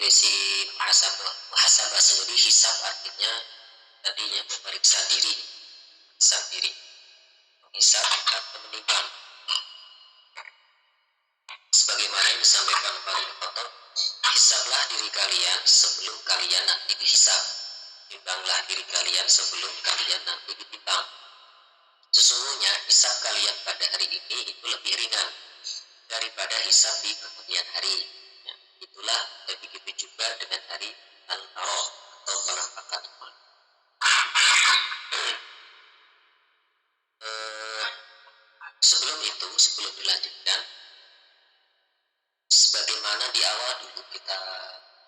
definisi muhasabah sendiri, hisab artinya tadinya memeriksa diri, hisab diri, hisab atau menimbang. Sebagaimana yang disampaikan Bang Kotor, hisablah diri kalian sebelum kalian nanti dihisab. Timbanglah diri kalian sebelum kalian nanti ditimbang. Sesungguhnya hisab kalian pada hari ini itu lebih ringan daripada hisab di kemudian hari. Ya, itulah begitu juga dengan hari Al-Aroh atau penampakan amal. Sebelum itu, sebelum dilanjutkan, sebagaimana di awal dulu kita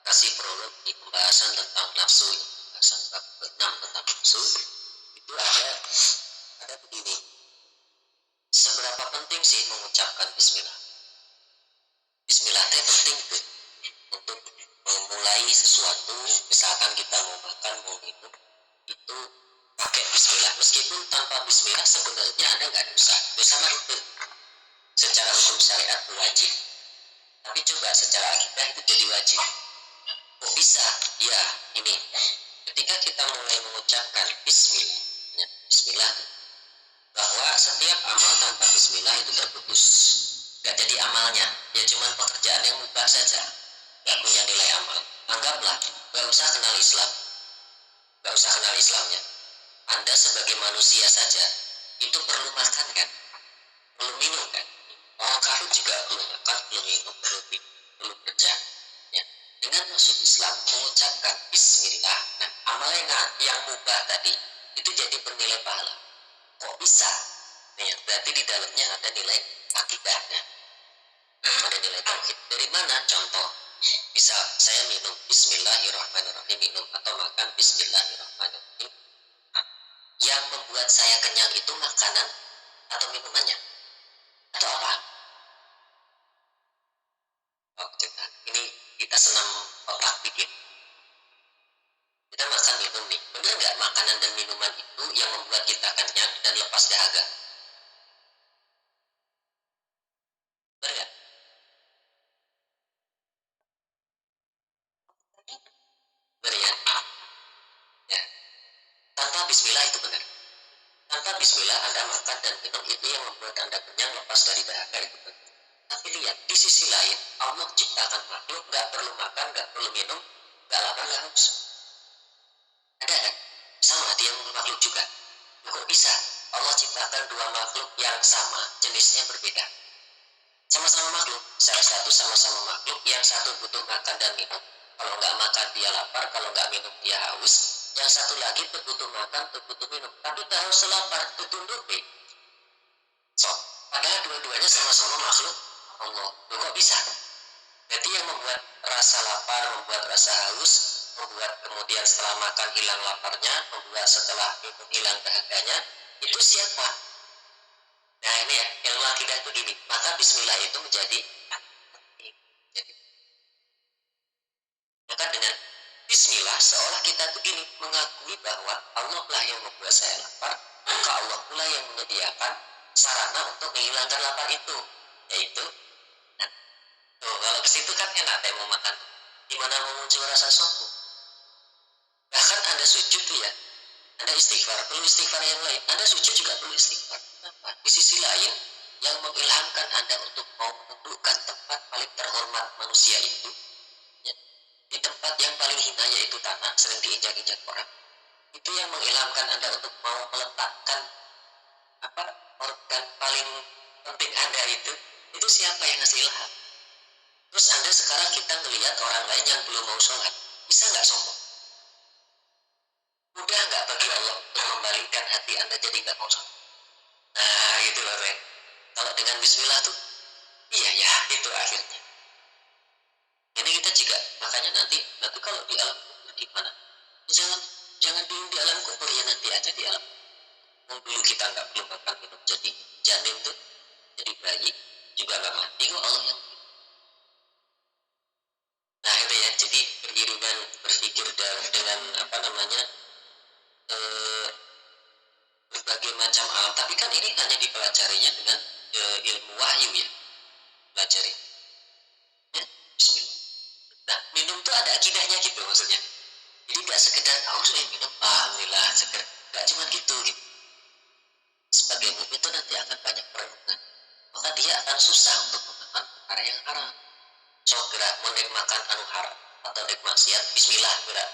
kasih prolog di pembahasan tentang nafsu, pembahasan bab ke-6 tentang nafsu, itu ada begini. Seberapa penting sih mengucapkan bismillah? Bismillah itu penting tuh untuk memulai sesuatu, misalkan kita mau makan, mau minum, itu pakai bismillah. Meskipun tanpa bismillah sebenarnya Anda nggak dosa. Dosa mah itu secara hukum syariat wajib. Tapi coba secara akidah itu jadi wajib. Kok bisa? Ya, ini. Ketika kita mulai mengucapkan bismillah, ya, bismillah, bahwa setiap amal tanpa bismillah itu terputus. Gak jadi amalnya, ya cuma pekerjaan yang mubah saja, gak punya nilai amal. Anggaplah, gak usah kenal Islam, gak usah kenal Islamnya. Anda sebagai manusia saja, itu perlu makan kan, perlu minum kan. Orang kafir juga perlu makan, perlu minum, perlu kerja. Ya. Dengan masuk Islam, mengucapkan bismillah, nah amal yang mubah tadi, itu jadi bernilai pahala. Kok bisa? Nih, berarti di dalamnya ada nilai akidahnya, ada nilai tauhid. Dari mana? Contoh, bisa saya minum bismillahirrahmanirrahim, minum atau makan bismillahirrahmanirrahim. Yang membuat saya kenyang itu makanan atau minumannya? Atau apa? Oh, coba. Ini kita senam otak bikin. Kita makan minum nih. Benar nggak makanan dan minuman itu yang membuat kita kenyang dan lepas dahaga? Benar nggak? Benar ya? Ya. Tanpa bismillah itu benar. Tanpa bismillah Anda makan dan minum itu yang membuat Anda kenyang lepas dari dahaga itu benar. Tapi lihat, di sisi lain Allah ciptakan makhluk nggak perlu makan, nggak perlu minum, nggak lapar, nggak haus. Ada kan? Sama dia makhluk juga. Kok bisa? Allah ciptakan dua makhluk yang sama, jenisnya berbeda. Sama-sama makhluk, salah satu sama-sama makhluk, yang satu butuh makan dan minum. Kalau nggak makan dia lapar, kalau nggak minum dia haus. Yang satu lagi butuh makan, butuh minum, tapi kalau selapar tunduk be. So, padahal dua-duanya sama-sama makhluk Allah. Kok bisa? Jadi yang membuat rasa lapar, membuat rasa haus, membuat kemudian setelah makan hilang laparnya, membuat setelah minum hilang dahaganya, itu siapa? Nah ini ya, ilmu akidah itu gini. Maka bismillah itu menjadi maka dengan bismillah seolah kita itu gini, mengakui bahwa Allah lah yang membuat saya lapar, maka Allah pula yang menyediakan sarana untuk menghilangkan lapar itu, yaitu nah, tuh, kalau ke situ kan enak ya mau makan, dimana mau muncul rasa sombong. Bahkan Anda sujud tuh ya, Anda istighfar, perlu istighfar yang lain, Anda sujud juga perlu istighfar. Kenapa? Di sisi lain yang mengilhamkan Anda untuk mau menundukkan tempat paling terhormat manusia itu, ya, di tempat yang paling hina yaitu tanah, sering diinjak-injak orang, itu yang mengilhamkan Anda untuk mau meletakkan organ paling penting Anda itu siapa yang ngasih ilham? Terus Anda sekarang kita ngelihat orang lain yang belum mau sholat, bisa nggak sombong? Mudah nggak bagi Allah untuk membalikkan hati Anda jadi nggak mau sholat? Nah gitu loh Ren. Kalau dengan bismillah tuh, iya ya itu akhirnya. Ini kita juga, makanya nanti kalau di alam kubur gimana? Jangan dulu di alam kubur ya, nanti aja di alam. Dulu kita nggak perlu makan minum, jadi janin tuh, jadi bayi juga nggak mati kok Allah yang. Nah itu ya, jadi beriringan berpikir dengan berbagai macam hal. Tapi kan ini hanya dipelajarinya dengan ilmu wahyu ya, pelajari. Ya, bismillah. Nah, minum tuh ada akidahnya gitu maksudnya. Jadi nggak sekedar haus minum, alhamdulillah sekedar, nggak cuma gitu gitu. Sebagai mukmin itu nanti akan banyak perenungan, maka dia akan susah untuk memakan perkara yang haram. So gerak mau makan anu haram atau nek maksiat, Bismillah gerak.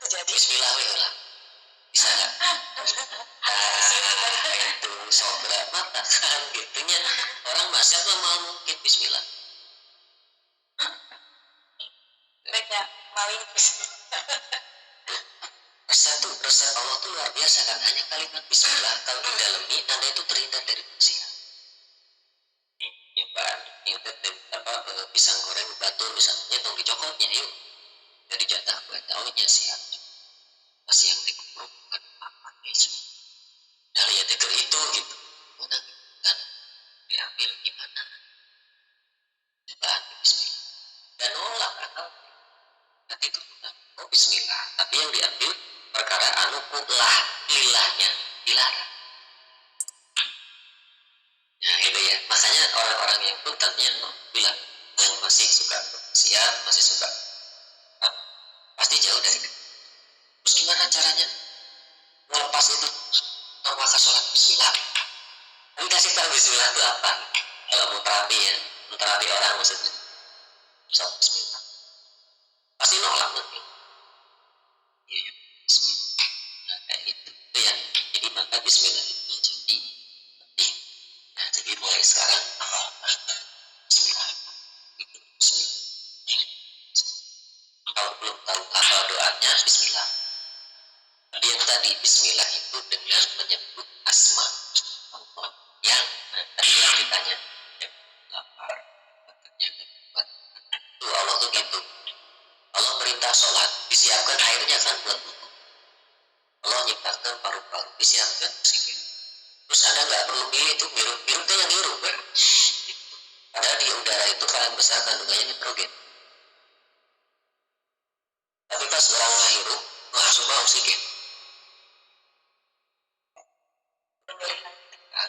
Jadi Bismillah lah. Bisa nggak? Nah, itu so gerak mata kan gitunya. Orang maksiat mau mungkin Bismillah. Banyak maling. Resep Allah tuh luar biasa kan, hanya kalimat Bismillah kalau didalami Anda itu terhindar dari maksiat. Nyoba pisang goreng batu misalnya tong dicokotnya yuk dari jatah buat tahunya siap masih yang dikumpulkan apa itu. Nah lihat itu gitu, mana kan diambil gimana? Coba Bismillah dan nolak atau nanti itu oh Bismillah, tapi yang diambil perkara anu lah lilahnya dilarang. Nah itu ya, makanya orang-orang yang puntatnya bilang yang masih suka siap, masih suka pasti jauh dari itu. Terus gimana caranya melepas itu? Maka sholat Bismillah. Tapi kasih tahu Bismillah itu apa? Kalau mau terapi ya, mau terapi orang maksudnya. Sholat Bismillah. Pasti nolak nanti. Iya, Bismillah. Nah, kayak gitu. Itu ya. Jadi maka Bismillah itu jadi penting. Nah, jadi mulai sekarang Bismillah. Bismillah. Kalau belum tahu apa doanya, Bismillah. Yang tadi Bismillah itu dengan menyebut asma Allah yang tadi yang ditanya yang lapar, yang kuat. Itu Allah tuh gitu. Allah perintah sholat, disiapkan airnya kan buat wudhu. Allah nyiptakan paru-paru, disiapkan oksigen. Terus Anda nggak perlu pilih itu biru itu yang biru kan? Padahal di udara itu paling besar kandungannya nitrogen. Tapi pas orang hirup, wah semua oksigen. Nah,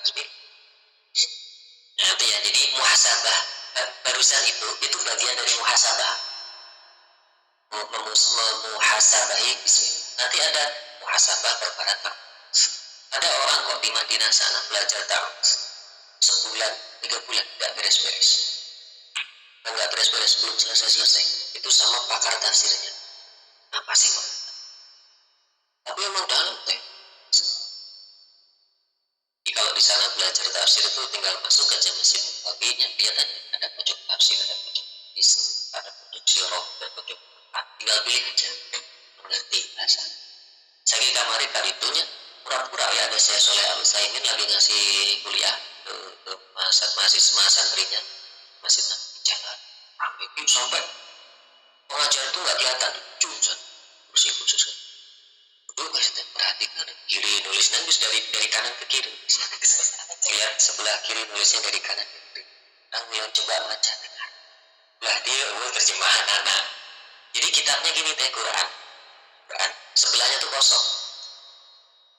itu ya, jadi muhasabah barusan itu bagian dari muhasabah. Memuhasabahi nanti ada muhasabah perkara. Ada orang kok di Madinah sana belajar taruh sebulan 3 bulan nggak beres-beres, nggak beres-beres belum selesai itu sama pakar tafsirnya apa sih mak? Tapi emang dalam teh. Jadi kalau di sana belajar tafsir itu tinggal masuk aja mesin baginya dia tadi ada pojok tafsir, ada pojok hadis, ada pojok syirah, ada pojok tinggal pilih aja mengerti bahasa. Saya kamari tadi itunya pura-pura ya ada saya Soleh Al-Utsaimin lagi ngasih kuliah ke mahasiswa santrinya masih jalan itu sampai pengajar itu nggak kelihatan cuma kursi khusus kan itu masih perhatikan kiri nulis nangis dari kanan ke kiri lihat sebelah kiri nulisnya dari kanan ke kiri yang coba baca dengar lah dia terjemahan anak jadi kitabnya gini teh Quran sebelahnya tuh kosong.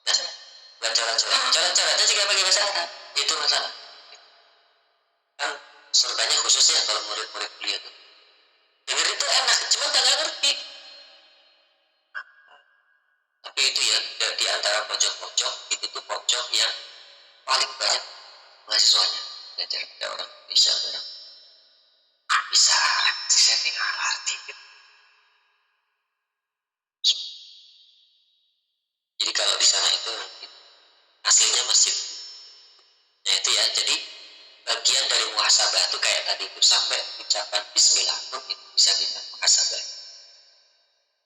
Nah, coret-coretnya juga pakai bahasa Arab itu masalah kan sebenarnya khususnya kalau murid-murid kuliah tuh denger itu enak cuma nggak ngerti tapi itu ya di antara pojok-pojok itu tuh pojok yang paling banyak mahasiswanya belajar ada orang bisa orang bisa si setting arti gitu. Jadi kalau di sana itu hasilnya masjid. Nah itu ya, jadi bagian dari muhasabah itu kayak tadi itu sampai ucapan Bismillah pun itu bisa kita muhasabah.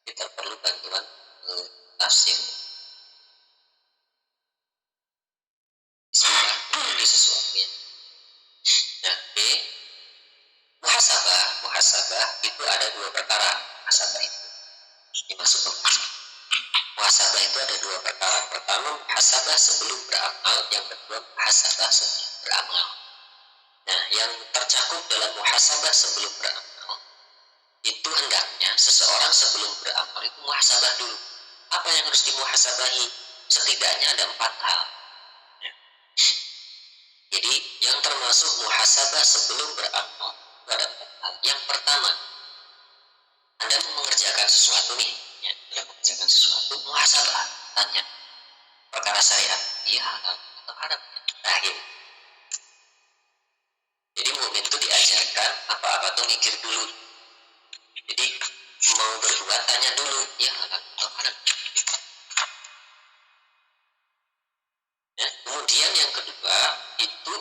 Kita perlu bantuan tafsir. Bismillah itu sesuatu yang. Nah, muhasabah itu ada 2 perkara. Muhasabah itu dimasuk ke muhasabah itu ada 2 perkara. Pertama muhasabah sebelum beramal, yang kedua muhasabah setelah beramal. Nah, yang tercakup dalam muhasabah sebelum beramal itu hendaknya seseorang sebelum beramal itu muhasabah dulu. Apa yang harus dimuhasabahi? Setidaknya ada 4 hal. Jadi yang termasuk muhasabah sebelum beramal itu ada 4 hal. Yang pertama, Anda mau mengerjakan sesuatu nih, ya, Anda mengerjakan sesuatu, muhasabah, tanya perkara syariat, iya atau haram, terakhir. Jadi mukmin itu diajarkan apa-apa tuh mikir dulu. Jadi mau berbuat tanya dulu, iya atau haram. Ya, kemudian yang kedua itu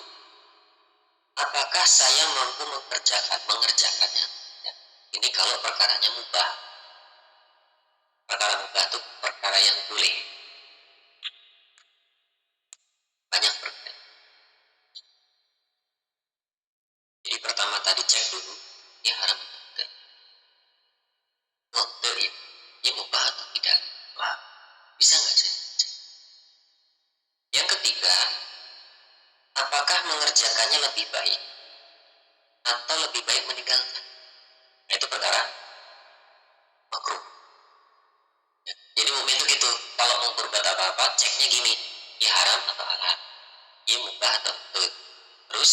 apakah saya mampu mengerjakannya? Ya, ini kalau perkaranya mubah. Perkara mubah itu perkara yang boleh. Banyak perkara. Jadi pertama tadi cek dulu, ya haram atau tidak. Oh, ya. Ini mubah atau tidak? Wah, bisa nggak cek? Yang ketiga, apakah mengerjakannya lebih baik atau lebih baik meninggalkan? Nah, itu perkara makruh. Ya. Jadi mukmin itu gitu, kalau mau berbuat apa-apa, ceknya gini, ya haram atau halal, ya mubah atau tidak. Terus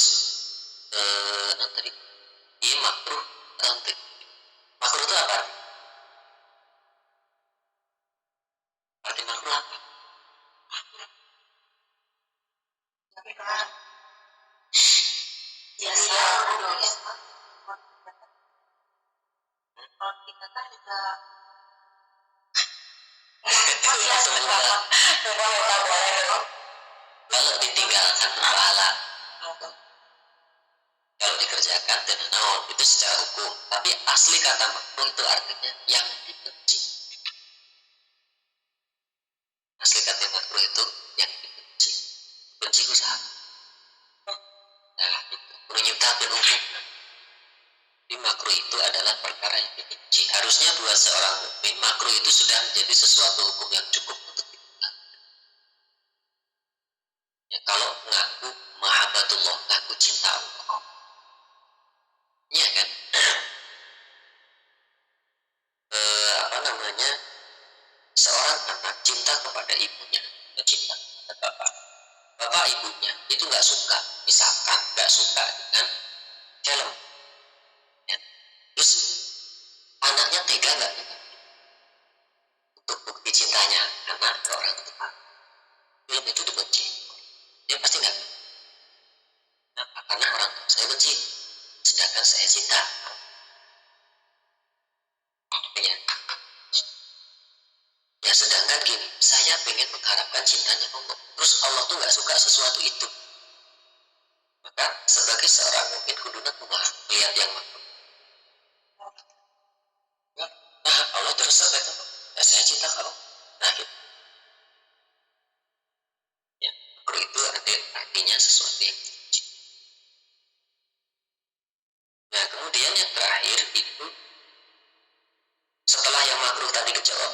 tadi, ya makruh atau tidak. Makruh itu apa? Arti makruh apa? Biasa kita kan juga kalau ditinggalkan pahala, kalau dikerjakan tidak naon, itu secara hukum. Tapi asli kata makruh itu artinya yang dibenci. Asli kata makruh itu yang dibenci. Benci usaha. Nah, itu menyebabkan hukum. Di makruh itu adalah perkara yang dibenci. Harusnya buat seorang mukmin makruh itu sudah menjadi sesuatu hukum yang cukup untuk dilakukan. Ya, kalau ngaku mahabbatullah, ngaku cinta Allah, ya kan? Apa namanya? Seorang anak cinta kepada ibunya, cinta kepada bapak ibunya itu nggak suka, misalkan nggak suka dengan film, ya. Terus anaknya tega nggak untuk bukti cintanya anak ke orang tua, film itu dibenci, dia pasti nggak. Kenapa? Karena orang tua saya benci, sedangkan saya cinta. Ya, ya sedangkan gini, saya pengen mengharapkan cintanya Allah, terus Allah tuh nggak suka sesuatu itu. Maka sebagai seorang mukmin kuduna kumaha melihat yang makruh. Nah, Allah terus sampai ya, saya cinta kamu. Nah, gitu. Ya, makruh itu artinya sesuatu yang dibenci. Nah, kemudian yang terakhir itu setelah yang makruh tadi kejawab,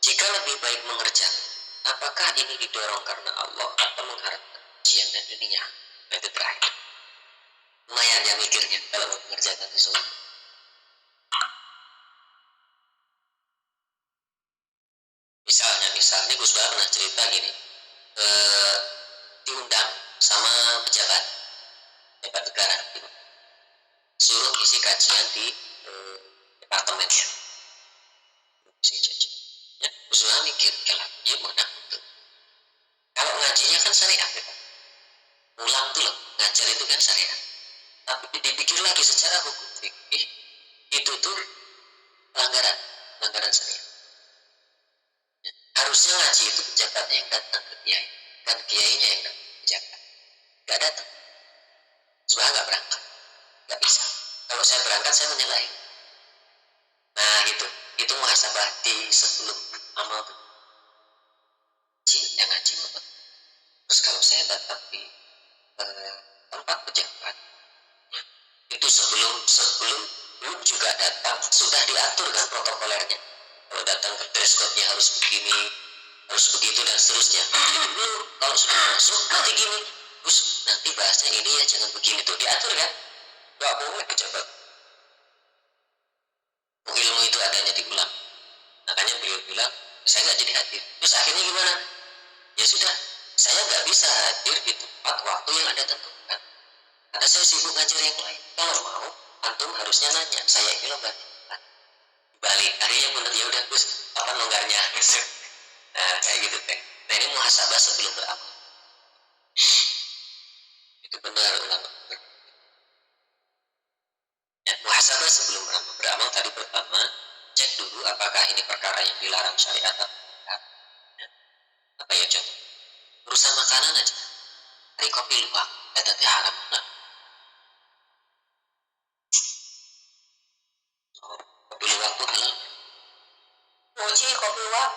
jika lebih baik mengerjakan, apakah ini didorong karena Allah atau mengharapkan ujian dan dunia? Nah, itu terakhir. Lumayan ya mikirnya kalau mau mengerjakan sesuatu. Misalnya Gus Bah pernah cerita gini, diundang sama pejabat negara, suruh isi kajian di departemennya. Ya, Gus Bah mikir, ya mana itu? Kalau ngajinya kan syariat, ya. Ulang tuh loh, ngajar itu kan syariat. Tapi dipikir lagi secara hukum fikih, itu tuh pelanggaran syariat. Harusnya ngaji itu pejabatnya yang datang ke kiai, kan kiainya yang datang ke pejabat. Gak datang, sebab gak berangkat, gak bisa. Kalau saya berangkat saya menilai. Nah itu muhasabah di sebelum amal tuh. Yang ngaji apa? Terus kalau saya datang di tempat pejabat, itu sebelum belum juga datang sudah diatur kan protokolernya. Kalau datang ke dress code-nya harus begini, harus begitu dan seterusnya. Jadi kalau sudah masuk nanti gini, terus nanti bahasnya ini ya jangan begini tuh diatur kan? Gak boleh pejabat. Ilmu itu adanya di ulang. Makanya beliau bilang saya nggak jadi hadir. Terus akhirnya gimana? Ya sudah, saya nggak bisa hadir di tempat waktu yang Anda tentukan. Karena saya sibuk ngajar yang lain. Kalau mau, antum harusnya nanya, saya ini lomba. balik harinya bener ya udah Gus kapan longgarnya nah kayak gitu teh. Nah ini muhasabah sebelum beramal itu benar ulama. Ya, muhasabah sebelum beramal tadi pertama cek dulu apakah ini perkara yang dilarang syariat atau tidak. Ya. Apa ya contoh urusan makanan aja hari kopi luwak teh haram nah. Oh, kopi luwak tuh halal Mochi kopi luwak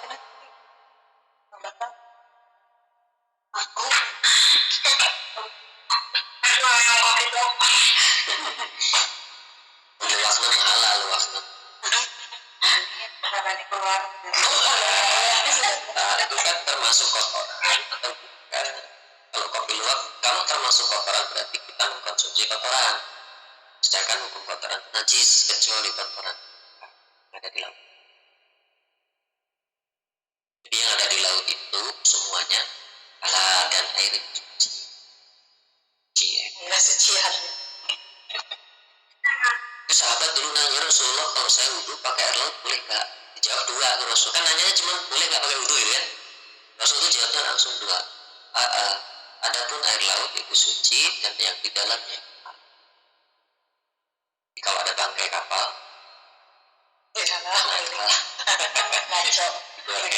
aku luwakna halal luwakna keluar nah, itu kan termasuk kotoran atau bukan kalau kopi luwak kalau termasuk kotoran berarti kita mengkonsumsi kotoran sedangkan hukum kotoran najis kecuali kotoran ada di laut jadi yang ada di laut itu semuanya halal dan air suci nggak suci itu sahabat dulu nanya Rasulullah kalau saya wudhu pakai air laut boleh nggak dijawab dua Rasul kan nanya cuma boleh nggak pakai wudhu ya Rasul itu jawabnya langsung dua adapun air laut itu suci dan yang di dalamnya kalau ada bangkai kapal ngaco goreng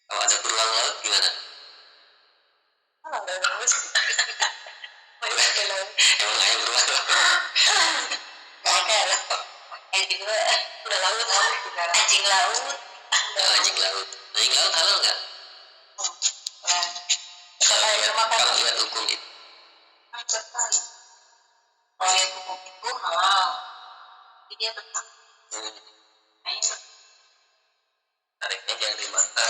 kalau ada beruang laut gimana emang ayam beruang udah laut anjing laut anjing laut halal nggak kalau lihat hukum itu kalau yang hukum itu halal jadi dia tetap tariknya jangan dimakan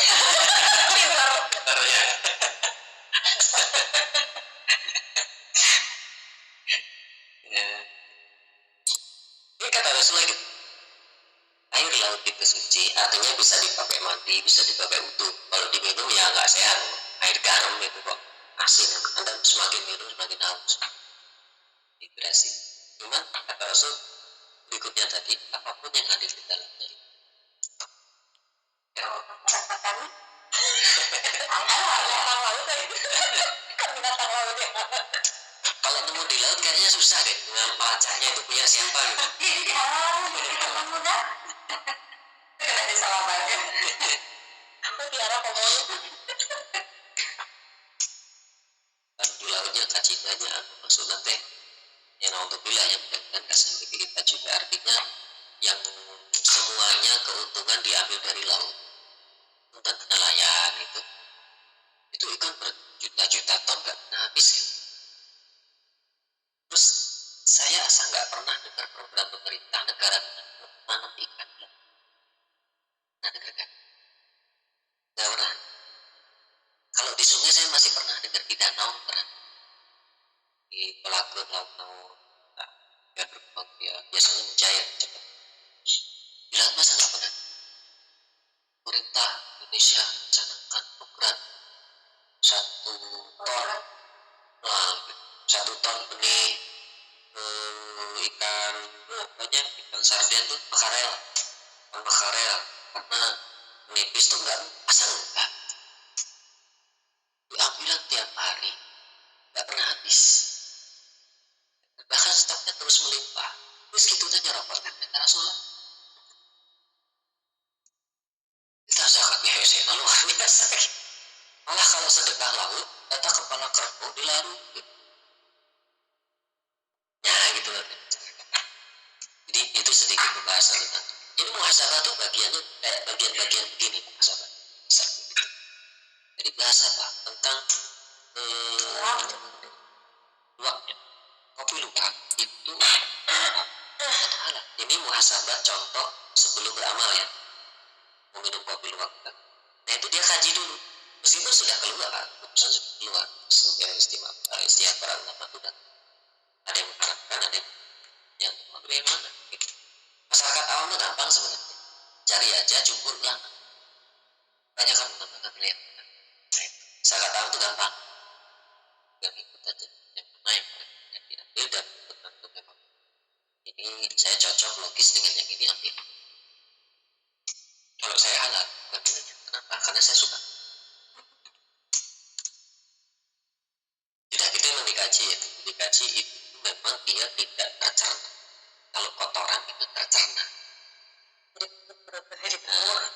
ini kata Rasulullah gitu air laut itu suci artinya bisa dipakai mandi bisa dipakai wudhu kalau diminum ya nggak sehat air garam itu kok asin anda semakin minum semakin haus dehidrasi cuman kata Rasul berikutnya tadi apapun yang ada di dalamnya kalau nemu di laut kayaknya susah deh dengan pelacaknya itu punya siapa gitu di lautnya kacitanya maksudnya teh yang untuk wilayah dan kasih kita juga artinya yang semuanya keuntungan diambil dari laut tentang nelayan itu ikan berjuta-juta ton nggak pernah habis ya. Terus saya asal nggak pernah dengar program pemerintah negara nanam ikan nah dengar kan nggak pernah kalau di sungai saya masih pernah dengar di danau pernah di pelaku laut ya berkembang ya biasanya mencair cepat di laut masa nggak pernah pemerintah Indonesia mencanangkan program 1 ton nah 1 ton benih ikan banyak ikan sarden tuh makarel karena menipis tuh enggak asal enggak diambilan tiap hari enggak pernah habis bahkan stoknya terus melimpah terus gitu aja nyerobot kata Rasulullah kita zakat BHC luar biasa malah kalau sedekah laut datang kepala kerbau dilarut ya gitu loh jadi itu sedikit pembahasan tentang jadi muhasabah itu bagiannya kayak bagian-bagian begini muhasabah jadi bahas apa tentang luwaknya kopi luwak itu halal ini muhasabah contoh sebelum beramal ya mau minum kopi luwak nah itu dia kaji dulu meskipun sudah keluar keputusan sudah keluar istilah para ulama itu ada yang mengharapkan ada yang mengambil yang mana gitu. Masyarakat awam itu gampang sebenarnya cari aja jumhur ulama banyak kan ulama melihat masyarakat awam itu gampang dan ikut aja yang mana yang diambil dan benar memang ini saya cocok logis dengan yang ini, ambil. Kalau saya halal bukan dengannya. Kenapa? Karena saya suka. Tidak, kita memang dikaji ya. Dikaji itu memang dia tidak tercerna. Kalau kotoran itu tercerna.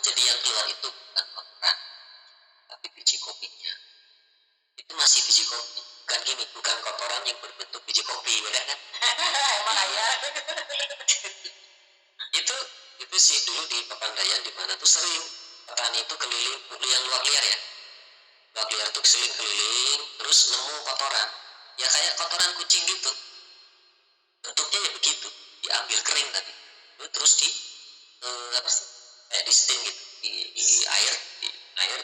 Jadi yang keluar itu bukan kotoran, tapi biji kopinya. Itu masih biji kopi. Bukan gini, bukan kotoran yang berbentuk biji kopi, beda kan? Emang ya. Itu sih dulu di Pepandayan di mana tuh sering petani itu keliling yang luar liar ya. Luar liar tuh sering keliling terus nemu kotoran. Ya kayak kotoran kucing gitu. Bentuknya ya begitu. Diambil kering tadi. Terus di kayak di steam gitu di air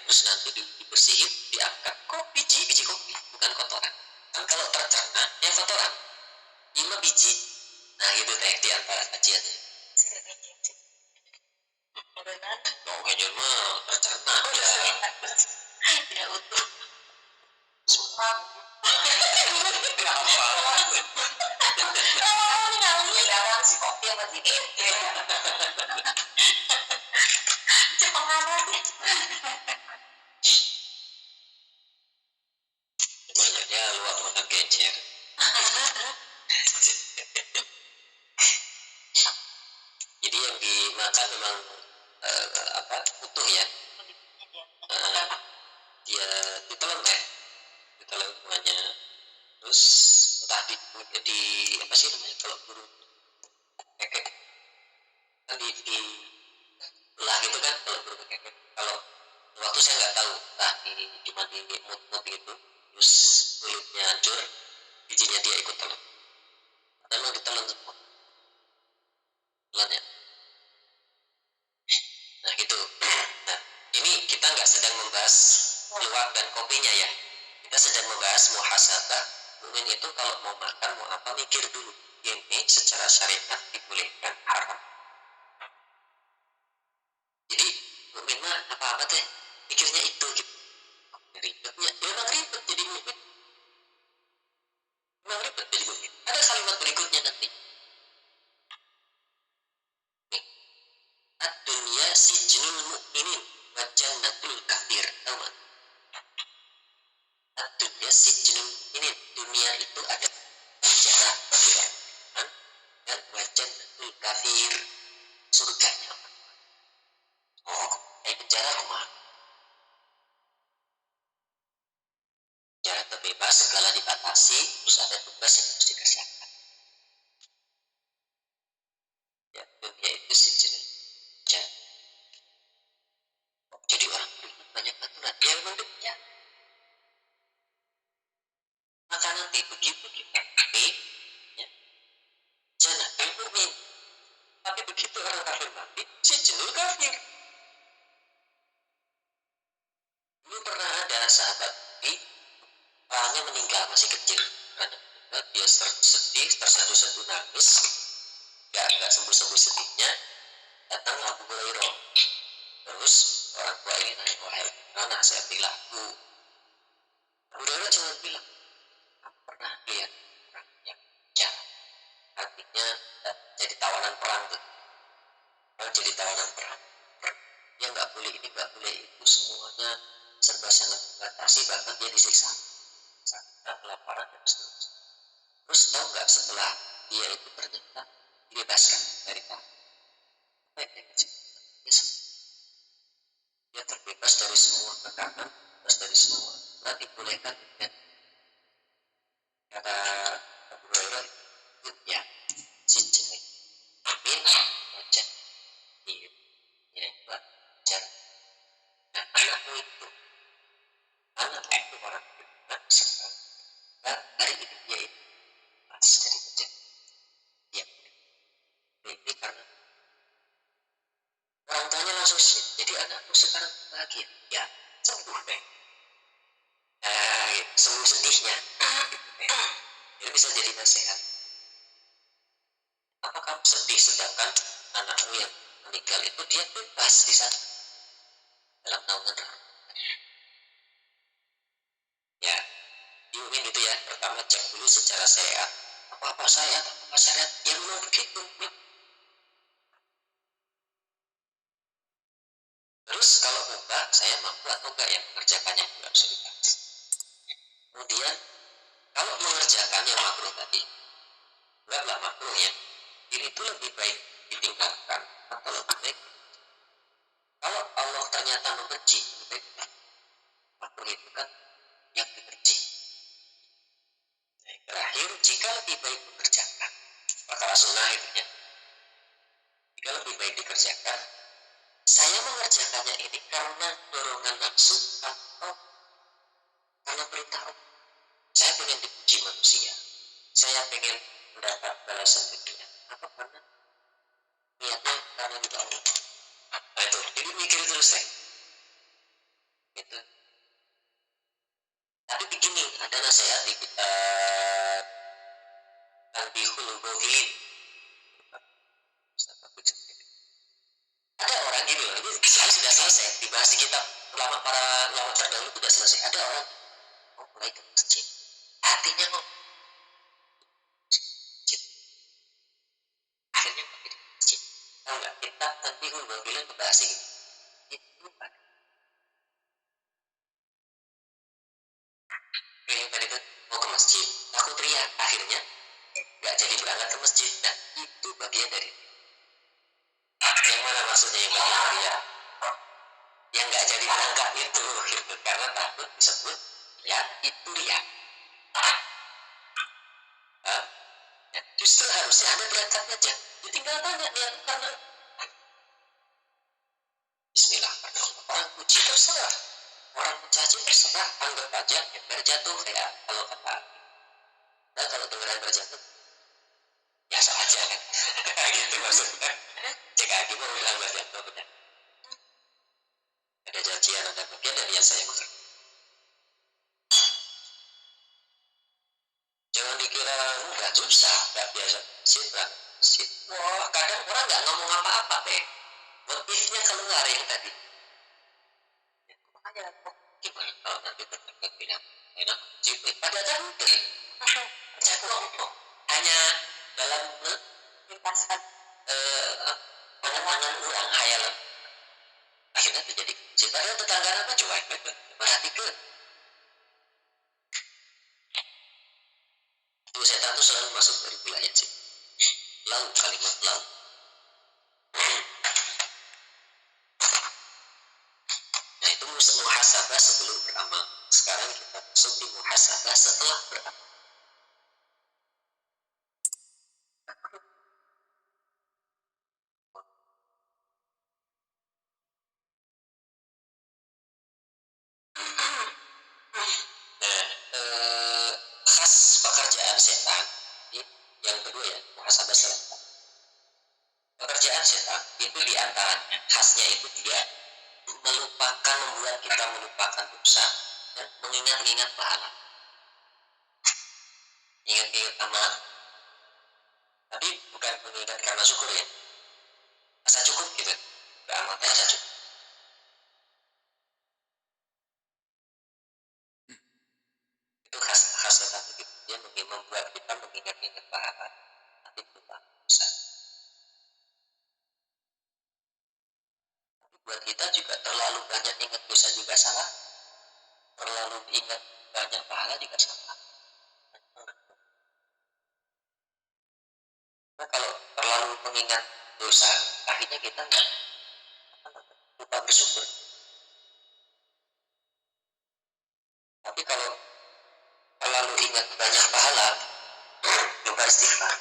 terus nanti dibersihin diangkat kok biji kopi bukan kotoran kan kalau tercerna ya kotoran 5 biji nah gitu teh di antara kajiannya oh kayaknya mah tercerna ya Tidak utuh. Sumpah. Dalam si kopi apa sih? banyaknya luar makan genjer jadi yang dimakan memang utuh ya dia ditelan semuanya terus entah di apa sih namanya kalau burung kekek kan di belah gitu kan kalau burung kekek kalau waktu saya nggak tahu entah cuma di mut gitu terus kulitnya hancur bijinya dia ikut telan memang ditelan semua telan ya nah gitu nah ini kita nggak sedang membahas luwak dan kopinya ya kita sedang membahas muhasabah mukmin itu kalau mau makan mau apa mikir dulu ini secara syariat dibolehkan haram jadi mukmin mah apa teh pikirnya itu gitu ribetnya memang ribet jadi mukmin ada kalimat berikutnya nanti ad-dunya sijnul mu'minin wa jannatul kafir tahu gak? Ad-dunya sijnul mu'minin dunia itu ada penjara bagi orang beriman dan wa jannatul kafir surganya oh kayak penjara rumah penjara terbebas segala dibatasi terus ada tugas yang harus dikerjakan ya dunia itu sijnul jangan jadi orang beriman banyak aturan ya memang demikian maka nanti begitu kita ya jangan mu'min tapi begitu orang kafir mati si jenul kafir dulu pernah ada sahabat Nabi orangnya meninggal masih kecil karena dia sedih terseduh-seduh nangis gak sembuh-sembuh sedihnya datang Abu Hurairah terus orang tua ini nanya wahai nasihati laku Abu Hurairah cuma bilang aku pernah lihat orang yang jahat artinya jadi tawanan perang tuh jadi tawanan perang yang nggak boleh ini nggak boleh itu semuanya serba sangat dibatasi bahkan dia disiksa sampai kelaparan dan seterusnya terus tahu nggak setelah dia itu ternyata dibebaskan dari tahanan dia terbebas dari semua tekanan terbebas dari semua berarti bolehkan dengan kata Abu Hurairah ya si jenis amin wajah ini belajar nah anakmu itu orang beriman sekarang hari ini dia itu pas dari wajah dia ini karena orang tuanya langsung jadi anakmu sekarang bahagia ya sembuh deh sembuh sedihnya ini bisa jadi nasihat apa kamu sedih sedangkan anakmu yang meninggal itu dia bebas di sana dalam naungan ya diumin gitu ya pertama cek dulu secara syariat apa-apa saya yang memang begitu. Terus kalau muka saya mampu atau enggak yang mengerjakannya juga harus dibahas. Kemudian kalau mengerjakan yang makruh tadi, enggaklah makruh ya, ini tuh lebih baik ditinggalkan atau lebih baik kalau Allah ternyata membenci, lebih baik makruh itu kan yang dibenci. Terakhir, jika lebih baik mengerjakan perkara sunnah itu ya, jika lebih baik dikerjakan, saya mengerjakannya ini karena dorongan nafsu atau karena perintah Allah. Saya pengen dipuji manusia, saya pengen mendapat balasan dunia, atau karena niatnya karena itu Allah. Nah itu, jadi mikir terus deh. Gitu. Tapi begini, ada nasihat di kitab Tanbihul Ghafilin. Ada orang gini loh, ini sudah selesai dibahas di kitab para ulama terdahulu sudah selesai. Ada orang mau mulai ke masjid, hatinya mau masjid, akhirnya pergi ke masjid. Tahu nggak? Kitab Tanbihul Ghafilin membahas ini. Itu pada yang tadi itu mau ke masjid, aku teriak, akhirnya nggak jadi berangkat ke masjid. Nah, itu bagian dari yang mana maksudnya yang bagian dari yang nggak jadi berangkat itu gitu, karena takut disebut ya itu ya. Ya, justru harusnya Anda berangkat aja, tinggal tanya niat karena Bismillah karena orang puji terserah, orang mencaci terserah, anggap aja ember jatuh kayak kalau kata nah kalau dengeran berjatuh biasa aja kan. Gitu maksudnya. Jika Aki mau bilang berjatuh benar, ada cacian, ada bagian dari yang saya maksud. Jangan dikira nggak susah, nggak biasa masjid. Wah, kadang orang nggak ngomong apa-apa deh. Motifnya keluar yang tadi. Ya, makanya gimana kalau nanti terdekat bilang enak cipit pada cantik. Saya ngomong hanya dalam lintasan pandangan orang hayalan. Akhirnya terjadi padahal tetangga apa cuek perhatikan. Itu setan itu selalu masuk dari wilayah sih. Laut, kalimat laut. Nah itu muhasabah sebelum beramal. Sekarang kita masuk di muhasabah setelah beramal. Nah, khas pekerjaan setan yang kedua ya, muhasabah setan. Pekerjaan setan itu diantaranya khasnya itu dia melupakan, membuat kita melupakan dosa dan mengingat-ingat pahala, ingat-ingat amal, tapi bukan mengingat karena syukur ya, rasa cukup gitu, beramalnya rasa cukup. Itu khas setan itu, dia membuat kita mengingat-ingat pahala tapi lupa dosa. Tapi buat kita juga terlalu banyak ingat dosa juga salah, terlalu ingat banyak pahala juga salah. Nah, kalau terlalu mengingat dosa, akhirnya kita nggak lupa bersyukur. Tapi kalau terlalu ingat banyak pahala, coba istighfar.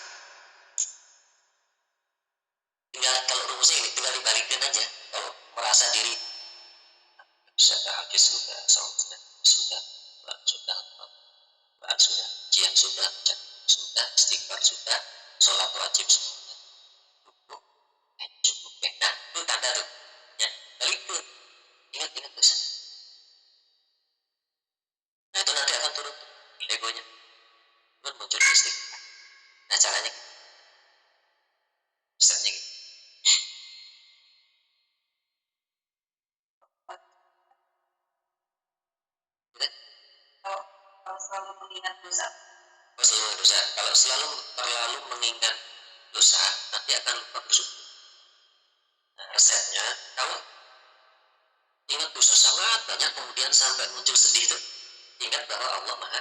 Tinggal kalau rumusnya ini tinggal dibalikin aja. Kalau merasa diri sudah tahajud sudah, sholat sudah, sudah, ujian sudah, istighfar sudah, sholat wajib sudah, cukup, cukup. Nah, itu tanda tuh. Ya, balik tuh. Ingat-ingat dosa. Nah, itu nanti akan turun egonya. Itu muncul istighfar. Nah, caranya gitu. Misalnya gitu. Kalau selalu mengingat dosa, Masih dosa. Kalau selalu terlalu mengingat dosa, nanti akan lupa bersyukur. Nah, resepnya, kalau ingat dosa sangat banyak, kemudian sampai muncul sedih itu, ingat bahwa Allah Maha